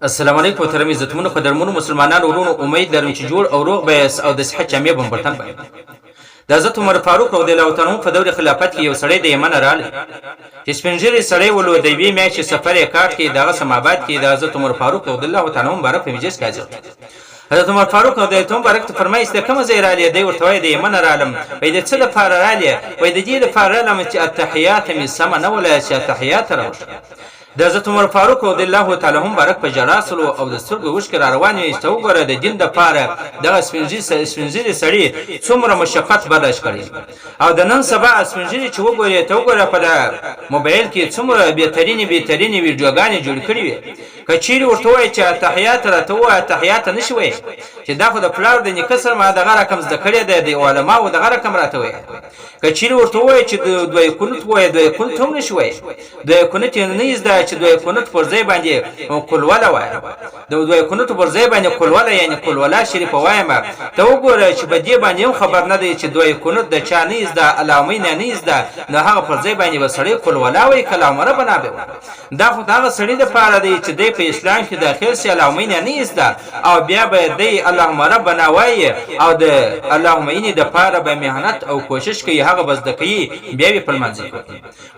السلام علیکم محترم عزتمنو قدرمنو مسلمانانو ورونو امید لرم چې جوړ او روغ به او د صحت جامې به برتن به د حضرت عمر فاروق رضی الله تعالی عنہ په دور خلافت کې یو سړی د یمن راغی چې سپینږیری سړی ولو د یوې میاشتې سفر یې کاټ کې دغه سماباد کې د حضرت عمر فاروق رضی الله تعالی عنہ مبارک په مجلس کې حاضر حضرت عمر فاروق رضی الله مبارک ته فرمایي چې کوم ځای رالی دی ورته وایي د یمن رالم وایي د څه لپاره رالی وایي د دې لپاره رالم چې التحیات مې سمه نه ولا چې التحیات راوړم د حضرت عمر فاروق رضی الله تعالی عنہ مبارک په جړا سلو او د سترګو وشکر روان وي چې وګوره د دین د پاره دغه سپینځيري سړی څومره مشقت برداشت کړي او د نن سبا سپینځيري چې وګوره ته وګوره په موبایل کې څومره بهترینې ویډیوګانې جوړ کړي وي کچېری ورته وایي چې تحیات راته وایي تحیات نشوي چې دا خو د پلار د نیکه سره ما دغه رقم زده کړی دی د علماو دغه رقم راته وایي کچېری ورته وایي چې دوی کونت وایي دوی کونت هم نشوي دوی کونت نه زده چې دوی کونت پر ځای باندې کولوله وایي د دوی کونت پر ځای باندې کولوله یعنی کولوله شریف وایم ته وګوره چې په دې باندې خبر نه دی چې دوی کونت د چا نه زده علامین نه زده نه هغه پر ځای باندې وسړی کولوله وایي کلامره بنابه دا خو هغه سړی د پاره دی چې د په اسلام کې داخل سي اللهم نه زده او بیا به دی اللهم ربنا وایي او د اللهم ان د پاره به مهنت او کوشش کوي هغه بس د کوي بیا به پرمانځي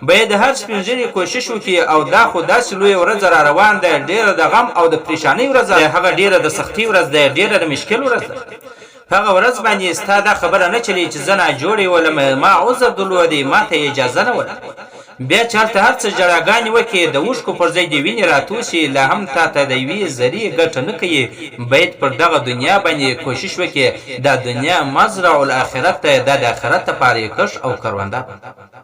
به د هر سپینځري کوشش وکي او دا خو داسې لوی ورځ را روان ده ډیره د غم او د پریشانی ورځ هغه ډیره د سختی ورځ ده ډیره د مشکل ورځ ده هغه ورځ باندې ستاده خبره نه چلی چې زنه جوړي ولا ما عذر دلودي ما ته اجازه نه ولا بیا چارته هر څه جړاګانې وکي د وشکو پر ځای دی ویني راتوشي لا هم تا ته د وی زری ګټه نه کوي باید پر دغه دنیا باندې کوشش وکي د دنیا مزرع الاخرت ته د اخرت لپاره کش او کرونده